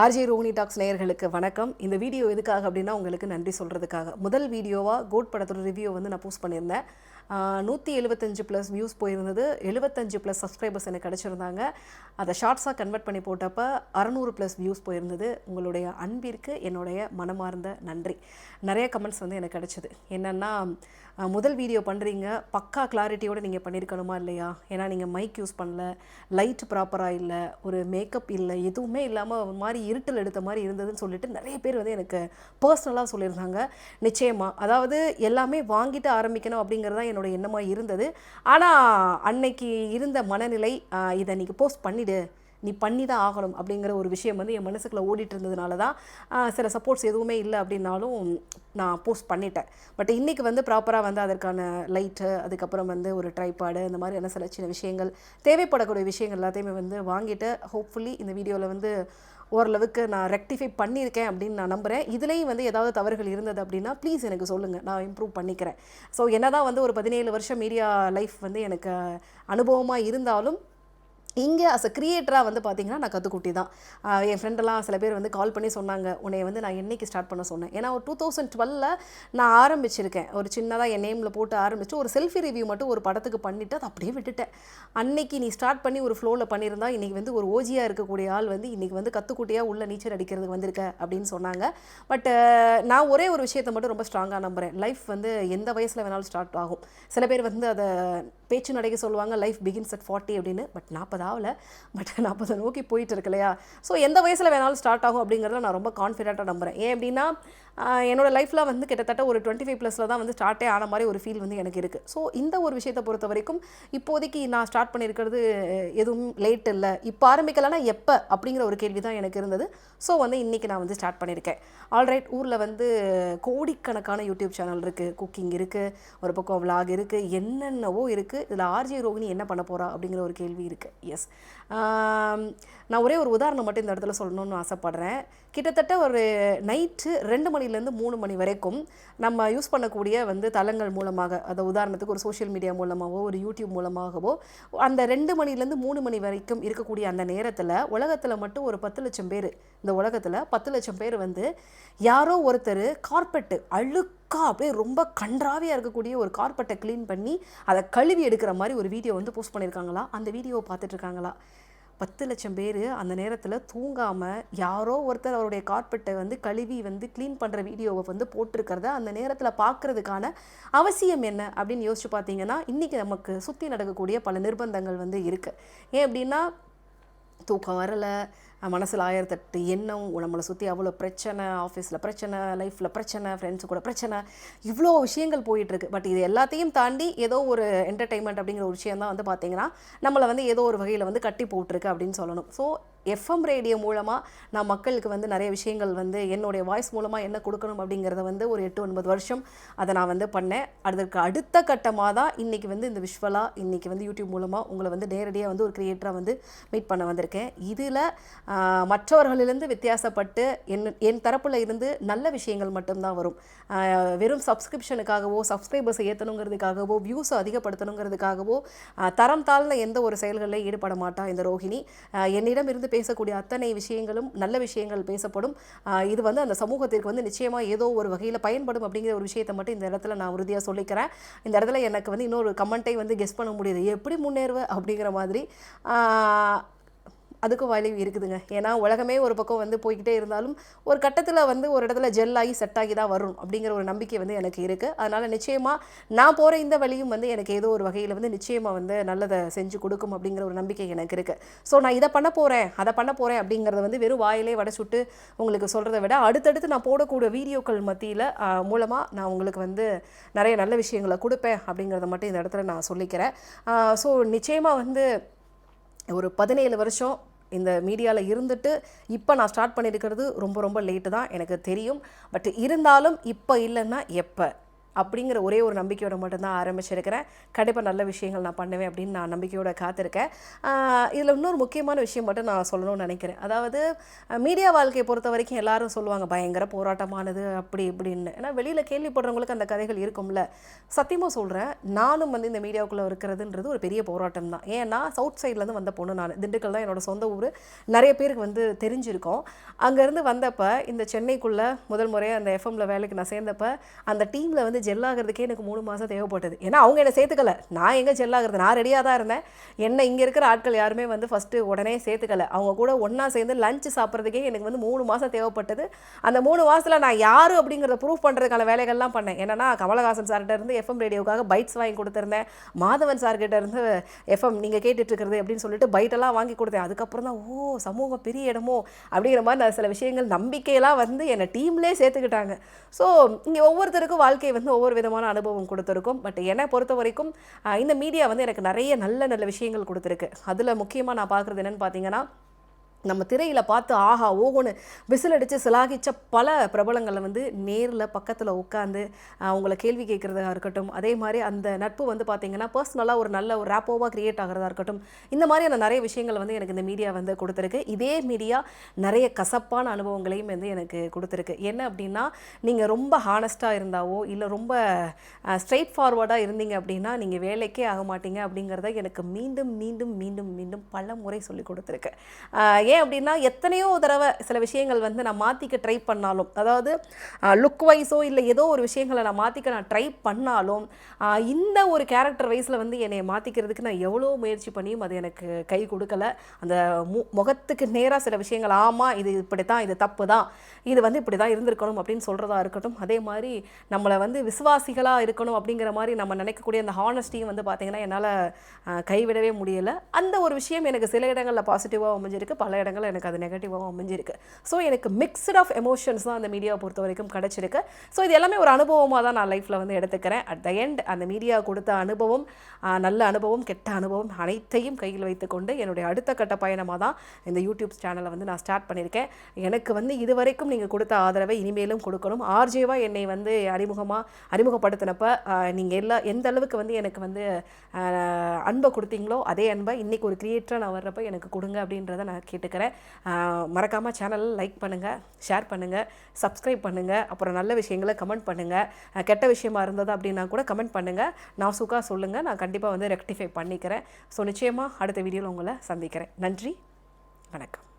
RJ Rohini tax நேயர்களுக்கு வணக்கம். இந்த வீடியோ எதுக்காக அப்படின்னா உங்களுக்கு நன்றி சொல்கிறதுக்காக. முதல் வீடியோவாக கோட் படத்தோட ரிவ்யூ வந்து நான் போஸ்ட் பண்ணியிருந்தேன். 175+ வியூஸ் போயிருந்தது. 75+ சப்ஸ்கிரைபர்ஸ் எனக்கு கிடச்சிருந்தாங்க. அதை ஷார்ட்ஸாக கன்வெர்ட் பண்ணி போட்டப்போ 600+ வியூஸ் போயிருந்தது. உங்களுடைய அன்பிற்கு என்னுடைய மனமார்ந்த நன்றி. நிறைய கமெண்ட்ஸ் வந்து எனக்கு கிடச்சிது. என்னென்னா, முதல் வீடியோ பண்ணுறீங்க, பக்கா கிளாரிட்டியோடு நீங்கள் பண்ணியிருக்கணுமா இல்லையா? ஏன்னா நீங்கள் மைக் யூஸ் பண்ணல, லைட் ப்ராப்பராக இல்லை, ஒரு மேக்கப் இல்லை, எதுவுமே இல்லாமல் ஒரு மாதிரி இருட்டில் எடுத்த மாதிரி இருந்ததுன்னு சொல்லிட்டு நிறைய பேர் வந்து எனக்கு பர்சனலாக சொல்லியிருந்தாங்க. நிச்சயமாக, அதாவது எல்லாமே வாங்கிட்டு ஆரம்பிக்கணும் அப்படிங்கிறது தான் என்னோட எண்ணமாக இருந்தது. ஆனால் அன்னைக்கு இருந்த மனநிலை, இதை நீங்கள் போஸ்ட் பண்ணிவிடு, நீ பண்ணி தான் ஆகணும் அப்படிங்கிற ஒரு விஷயம் வந்து என் மனசுக்குள்ளே ஓடிட்டு இருந்ததுனால தான் சில சப்போர்ட்ஸ் எதுவுமே இல்லை அப்படின்னாலும் நான் போஸ்ட் பண்ணிட்டேன். பட் இன்றைக்கி வந்து ப்ராப்பராக வந்து அதற்கான லைட்டு, அதுக்கப்புறம் வந்து ஒரு ட்ரைபாடு, இந்த மாதிரியான சில சின்ன விஷயங்கள், தேவைப்படக்கூடிய விஷயங்கள் எல்லாத்தையுமே வந்து வாங்கிட்டு ஹோப்ஃபுல்லி இந்த வீடியோவில் வந்து ஓரளவுக்கு நான் ரெக்டிஃபை பண்ணியிருக்கேன் அப்படின்னு நான் நம்புகிறேன். இதுலேயும் வந்து ஏதாவது தவறுகள் இருந்தது அப்படின்னா ப்ளீஸ் எனக்கு சொல்லுங்கள், நான் இம்ப்ரூவ் பண்ணிக்கிறேன். ஸோ என்ன தான் வந்து ஒரு 17 வருஷம் மீடியா லைஃப் வந்து எனக்கு அனுபவமாக இருந்தாலும் இங்கே அஸ் அ கிரியேட்டராக வந்து பார்த்திங்கன்னா நான் கற்றுக்குட்டி தான். என் ஃப்ரெண்டெல்லாம் சில பேர் வந்து கால் பண்ணி சொன்னாங்க, உன்னை வந்து நான் என்றைக்கு ஸ்டார்ட் பண்ண சொன்னேன். ஏன்னா ஒரு 2012 நான் ஆரம்பிச்சிருக்கேன். ஒரு சின்னதாக என் நேமில் போட்டு ஆரம்பித்து ஒரு செல்ஃபி ரிவ்யூ மட்டும் ஒரு படத்துக்கு பண்ணிவிட்டு அதை அப்படியே விட்டுட்டேன். அன்னைக்கு நீ ஸ்டார்ட் பண்ணி ஒரு ஃப்ளோவில் பண்ணியிருந்தா இன்றைக்கி வந்து ஒரு ஓஜியாக இருக்கக்கூடிய ஆள் வந்து இன்றைக்கி வந்து கற்றுக்குட்டியாக உள்ள நீச்சல் அடிக்கிறதுக்கு வந்திருக்க அப்படின்னு சொன்னாங்க. பட் நான் ஒரே ஒரு விஷயத்தை மட்டும் ரொம்ப ஸ்ட்ராங்காக நம்புகிறேன். லைஃப் வந்து எந்த வயசில் வேணாலும் ஸ்டார்ட் ஆகும். சில பேர் வந்து அதை பேச்சு நடைக்க சொல்லுவாங்க, லைஃப் பிகின்ஸ் அட் 40 அப்படின்னு. பட் 40 ஆகலை, பட் 40 நோக்கி போயிட்டு இருக்கு இல்லையா? ஸோ எந்த வயசில் வேணாலும் ஸ்டார்ட் ஆகும் அப்படிங்கிறத நான் ரொம்ப கான்ஃபிடென்ட்டாக நம்புகிறேன். ஏன் அப்படின்னா என்னோடய லைஃப்பில் வந்து கிட்டத்தட்ட ஒரு 25+ தான் வந்து ஸ்டார்ட்டே ஆன மாதிரி ஒரு ஃபீல் வந்து எனக்கு இருக்குது. ஸோ இந்த ஒரு விஷயத்தை பொறுத்த வரைக்கும் இப்போதைக்கு நான் ஸ்டார்ட் பண்ணியிருக்கிறது எதுவும் லேட் இல்லை. இப்போ ஆரம்பிக்கலைன்னா எப்போ அப்படிங்கிற ஒரு கேள்வி தான் எனக்கு இருந்தது. ஸோ வந்து இன்றைக்கி நான் வந்து ஸ்டார்ட் பண்ணியிருக்கேன். ஆல்ரைட், ஊரில் வந்து கோடிக்கணக்கான யூடியூப் சேனல் இருக்குது, குக்கிங் இருக்குது, ஒரு பக்கம் விலாக் இருக்குது, என்னென்னவோ இருக்குது. இதில் ஆர்ஜே ரோஹினி என்ன பண்ண போகிறா அப்படிங்கிற ஒரு கேள்வி இருக்குது. எஸ், நான் ஒரே ஒரு உதாரணம் மட்டும் இந்த இடத்துல சொல்லணும்னு ஆசைப்பட்றேன். கிட்டத்தட்ட ஒரு நைட்டு 2 மணிலேருந்து 3 மணி வரைக்கும் நம்ம யூஸ் பண்ணக்கூடிய வந்து தளங்கள் மூலமாக, அதை உதாரணத்துக்கு ஒரு சோஷியல் மீடியா மூலமாகவோ ஒரு யூடியூப் மூலமாகவோ அந்த 2 மணிலேருந்து 3 மணி வரைக்கும் இருக்கக்கூடிய அந்த நேரத்தில் உலகத்தில் மட்டும் ஒரு 10 லட்சம் பேர், இந்த உலகத்தில் 10 லட்சம் பேர் வந்து யாரோ ஒருத்தர் கார்பெட்டு அழுக்கா அப்படியே ரொம்ப கன்றாவியாக இருக்கக்கூடிய ஒரு கார்பெட்டை க்ளீன் பண்ணி அதை கழுவி எடுக்கிற மாதிரி ஒரு வீடியோ வந்து போஸ்ட் பண்ணியிருக்காங்களா? அந்த வீடியோவை பார்த்துட்ருக்காங்களா? 10 லட்சம் பேர் அந்த நேரத்தில் தூங்காமல் யாரோ ஒருத்தர் அவருடைய கார்பெட்டை வந்து கழுவி வந்து க்ளீன் பண்ணுற வீடியோவை வந்து போட்டிருக்கிறத அந்த நேரத்தில் பார்க்குறதுக்கான அவசியம் என்ன அப்படின்னு யோசிச்சு பார்த்தீங்கன்னா, இன்றைக்கி நமக்கு சுற்றி நடக்கக்கூடிய பல நிர்பந்தங்கள் வந்து இருக்குது. ஏன் அப்படின்னா, தூக்கம் வரலை, மனசில் 1008 எண்ணம், நம்மளை சுற்றி அவ்வளோ பிரச்சனை, ஆஃபீஸில் பிரச்சனை, லைஃப்பில் பிரச்சனை, ஃப்ரெண்ட்ஸு கூட பிரச்சனை, இவ்வளோ விஷயங்கள் போயிட்டுருக்கு. பட் இது எல்லாத்தையும் தாண்டி ஏதோ ஒரு என்டர்டெயின்மெண்ட் அப்படிங்கிற ஒரு விஷயம் தான் வந்து பார்த்திங்கன்னா நம்மளை வந்து ஏதோ ஒரு வகையில் வந்து கட்டி போட்டிருக்கு அப்படின்னு சொல்லணும். ஸோ எஃப்எம் ரேடியோ மூலமாக நான் மக்களுக்கு வந்து நிறைய விஷயங்கள் வந்து என்னுடைய வாய்ஸ் மூலமாக என்ன கொடுக்கணும் அப்படிங்கிறத வந்து ஒரு 8-9 வருஷம் அதை நான் வந்து பண்ணேன். அதற்கு அடுத்த கட்டமாக தான் இன்றைக்கி வந்து இந்த விஷுவலாக இன்றைக்கி வந்து யூடியூப் மூலமாக உங்களை வந்து நேரடியாக வந்து ஒரு கிரியேட்டராக வந்து மீட் பண்ண வந்திருக்கேன். இதில் மற்றவர்களிலிருந்து வித்தியாசப்பட்டு என் தரப்பில் இருந்து நல்ல விஷயங்கள் மட்டும்தான் வரும். வெறும் சப்ஸ்கிரிப்ஷனுக்காகவோ சப்ஸ்கிரைபர்ஸை ஏற்றணுங்கிறதுக்காகவோ வியூஸை அதிகப்படுத்தணுங்கிறதுக்காகவோ தரம் தாழ்ந்த எந்த ஒரு செயல்களில் ஈடுபட மாட்டா இந்த ரோஹினி. என்னிடம் இருந்து பேசக்கூடிய அத்தனை விஷயங்களும் நல்ல விஷயங்கள் பேசப்படும். இது வந்து அந்த சமூகத்திற்கு வந்து நிச்சயமாக ஏதோ ஒரு வகையில் பயன்படும் அப்படிங்கிற ஒரு விஷயத்தை மட்டும் இந்த இடத்துல நான் உறுதியாக சொல்லிக்கிறேன். இந்த இடத்துல எனக்கு வந்து இன்னொரு கமெண்ட்டை வந்து கெஸ் பண்ண முடியுது, எப்படி முன்னேறுவ அப்படிங்கிற மாதிரி. அதுக்கும் வேல்யூ இருக்குதுங்க. ஏன்னா உலகமே ஒரு பக்கம் வந்து போய்கிட்டே இருந்தாலும் ஒரு கட்டத்தில் வந்து ஒரு இடத்துல ஜெல் ஆகி செட் ஆகி தான் வரும் அப்படிங்கிற ஒரு நம்பிக்கை வந்து எனக்கு இருக்குது. அதனால் நிச்சயமாக நான் போகிற இந்த வழியும் வந்து எனக்கு ஏதோ ஒரு வகையில் வந்து நிச்சயமாக வந்து நல்லதை செஞ்சு கொடுக்கும் அப்படிங்கிற ஒரு நம்பிக்கை எனக்கு இருக்குது. ஸோ நான் இதை பண்ண போகிறேன், அதை பண்ண போகிறேன் அப்படிங்கிறத வந்து வெறும் வாயிலே வடைச்சுட்டு உங்களுக்கு சொல்கிறத விட அடுத்தடுத்து நான் போடக்கூடிய வீடியோக்கள் மத்தியில் மூலமாக நான் உங்களுக்கு வந்து நிறைய நல்ல விஷயங்களை கொடுப்பேன் அப்படிங்கிறத மட்டும் இந்த இடத்துல நான் சொல்லிக்கிறேன். ஸோ நிச்சயமாக வந்து ஒரு 17 வருஷம் இந்த மீடியாவில் இருந்துட்டு இப்போ நான் ஸ்டார்ட் பண்ணியிருக்கிறது ரொம்ப ரொம்ப லேட்டு தான் எனக்கு தெரியும். பட் இருந்தாலும் இப்போ இல்லைன்னா எப்போ அப்படிங்கிற ஒரே ஒரு நம்பிக்கையோட மட்டும்தான் ஆரம்பிச்சிருக்கிறேன். கண்டிப்பாக நல்ல விஷயங்கள் நான் பண்ணுவேன் அப்படின்னு நான் நம்பிக்கையோட காத்திருக்கேன். இதில் இன்னொரு முக்கியமான விஷயம் மட்டும் நான் சொல்லணும்னு நினைக்கிறேன். அதாவது மீடியா வாழ்க்கையை பொறுத்த வரைக்கும் எல்லாரும் சொல்லுவாங்க பயங்கர போராட்டமானது அப்படி இப்படின்னு. ஏன்னா வெளியில் கேள்விப்படுறவங்களுக்கு அந்த கதைகள் இருக்கும்ல. சத்தியமாக சொல்கிறேன், நானும் வந்து இந்த மீடியாவுக்குள்ளே இருக்கிறதுன்றது ஒரு பெரிய போராட்டம் தான். ஏன்னா சவுத் சைட்லேருந்து வந்த பொண்ணு நான். திண்டுக்கல் தான் என்னோட சொந்த ஊர். நிறைய பேருக்கு வந்து தெரிஞ்சிருக்கோம். அங்கேருந்து வந்தப்போ இந்த சென்னைக்குள்ளே முதல் முறையாக அந்த எஃப்எம்மில் வேலைக்கு நான் சேர்ந்தப்போ அந்த டீமில் வந்து ஜெல் ஆகிறதுக்கே எனக்கு 3 மாதம் தேவைப்பட்டது. ஏன்னா அவங்க என்னை சேர்த்துக்கல. நான் எங்கே ஜெல் ஆகிறது, நான் ரெடியாக தான் இருந்தேன். என்ன இங்கே இருக்கிற ஆட்கள் யாருமே வந்து ஃபஸ்ட்டு உடனே சேர்த்துக்கல. அவங்க கூட ஒன்றா சேர்ந்து லஞ்சு சாப்பிட்றதுக்கே எனக்கு வந்து 3 மாதம் தேவைப்பட்டது. அந்த 3 மாதத்தில் நான் யார் அப்படிங்கிறத ப்ரூஃப் பண்ணுறதுக்கான வேலைகள்லாம் பண்ணேன். என்னென்னா கமலஹாசன் சார்கிட்ட இருந்து எஃப்எம் ரேடியோக்காக பைட்ஸ் வாங்கி கொடுத்துருந்தேன். மாதவன் சார்கிட்ட இருந்து எஃப்எம் நீங்கள் கேட்டுட்ருக்கிறது அப்படின்னு சொல்லிட்டு பைட்டெல்லாம் வாங்கி கொடுத்தேன். அதுக்கப்புறம் தான் சமூகம் பெரிய இடமோ அப்படிங்கிற மாதிரி நான் சில விஷயங்கள் நம்பிக்கையெல்லாம் வந்து என்னை டீம்லேயே சேர்த்துக்கிட்டாங்க. ஸோ இங்கே ஒவ்வொருத்தருக்கும் வாழ்க்கை வந்து ஒவ்வொரு விதமான அனுபவம் கொடுத்துருக்கும். பட் என்னை பொறுத்த வரைக்கும் இந்த மீடியா வந்து எனக்கு நிறைய நல்ல நல்ல விஷயங்கள் கொடுத்துருக்கு. அதில் முக்கியமாக நான் பார்க்குறது என்னென்னு பார்த்தீங்கன்னா, நம்ம திரையில் பார்த்து ஆஹா ஓஹோன்னு விசில் அடித்து சிலாகிச்ச பல பிரபலங்களை வந்து நேரில் பக்கத்தில் உட்காந்து அவங்கள கேள்வி கேட்குறதா இருக்கட்டும், அதே மாதிரி அந்த நட்பு வந்து பார்த்திங்கன்னா பர்சனலாக ஒரு நல்ல ஒரு ரேப்போவாக க்ரியேட் ஆகிறதா இருக்கட்டும், இந்த மாதிரியான நிறைய விஷயங்கள் வந்து எனக்கு இந்த மீடியா வந்து கொடுத்துருக்கு. இதே மீடியா நிறைய கசப்பான அனுபவங்களையும் வந்து எனக்கு கொடுத்துருக்கு. என்ன அப்படின்னா, நீங்கள் ரொம்ப ஹானஸ்ட்டாக இருந்தாவோ இல்லை ரொம்ப ஸ்ட்ரெயிட் ஃபார்வர்டாக இருந்தீங்க அப்படின்னா நீங்கள் வேலைக்கே ஆக மாட்டீங்க அப்படிங்கிறத எனக்கு மீண்டும் மீண்டும் மீண்டும் மீண்டும் பல முறை சொல்லி கொடுத்துருக்கு. ஏன் அப்படின்னா, எத்தனையோ தடவை சில விஷயங்கள் வந்து நான் மாற்றிக்க ட்ரை பண்ணாலும், அதாவது லுக் வைஸோ இல்லை ஏதோ ஒரு விஷயங்களை நான் மாற்றிக்க நான் ட்ரை பண்ணாலும், இந்த ஒரு கேரக்டர் வைஸில் வந்து என்னை மாற்றிக்கிறதுக்கு நான் எவ்வளோ முயற்சி பண்ணியும் அது எனக்கு கை கொடுக்கலை. அந்த முகத்துக்கு நேராக சில விஷயங்கள் ஆமாம் இது இப்படி தான், இது தப்பு தான், இது வந்து இப்படி தான் இருந்திருக்கணும் அப்படின்னு சொல்கிறதா இருக்கட்டும், அதே மாதிரி நம்மளை வந்து விசுவாசிகளாக இருக்கணும் அப்படிங்கிற மாதிரி நம்ம நினைக்கக்கூடிய அந்த ஹானஸ்டியும் வந்து பார்த்திங்கன்னா என்னால் கைவிடவே முடியலை. அந்த ஒரு விஷயம் எனக்கு சில இடங்களில் பாசிட்டிவாக அமைஞ்சிருக்கு, பல இடங்கள் எனக்கு அது நெகட்டிவாகவும் அமைஞ்சிருக்கு. ஸோ எனக்கு மிக்ஸ்ட் ஆஃப் எமோஷன்ஸ் தான் அந்த மீடியாவை பொறுத்த வரைக்கும் கிடச்சிருக்கு. ஸோ இது எல்லாமே ஒரு அனுபவமாக தான் நான் லைஃப்பில் வந்து எடுத்துக்கிறேன். அட் த எண்ட் அந்த மீடியா கொடுத்த அனுபவம், நல்ல அனுபவம் கெட்ட அனுபவம் அனைத்தையும் கையில் வைத்துக்கொண்டு என்னுடைய அடுத்த கட்ட பயணமாக தான் இந்த யூடியூப் சேனலை வந்து நான் ஸ்டார்ட் பண்ணியிருக்கேன். எனக்கு வந்து இது வரைக்கும் நீங்கள் கொடுத்த ஆதரவை இனிமேலும் கொடுக்கணும். ஆர்ஜேவாக என்னை வந்து அறிமுகப்படுத்தினப்போ நீங்கள் எந்த அளவுக்கு வந்து எனக்கு வந்து அன்பை கொடுத்தீங்களோ அதே அன்பை இன்றைக்கி ஒரு கிரியேட்டராக நான் வர்றப்போ எனக்கு கொடுங்க அப்படின்றத நான் கேட்டுக்கிறேன். மறக்காமல் சேனலில் லைக் பண்ணுங்கள், ஷேர் பண்ணுங்கள், சப்ஸ்கிரைப் பண்ணுங்கள், அப்புறம் நல்ல விஷயங்களை கமெண்ட் பண்ணுங்கள். கெட்ட விஷயமா இருந்தது அப்படின்னா கூட கமெண்ட் பண்ணுங்கள், நான் சுக்காக சொல்லுங்கள், நான் கண்டிப்பாக வந்து ரெக்டிஃபை பண்ணிக்கிறேன். ஸோ நிச்சயமாக அடுத்த வீடியோவில் உங்களை சந்திக்கிறேன். நன்றி, வணக்கம்.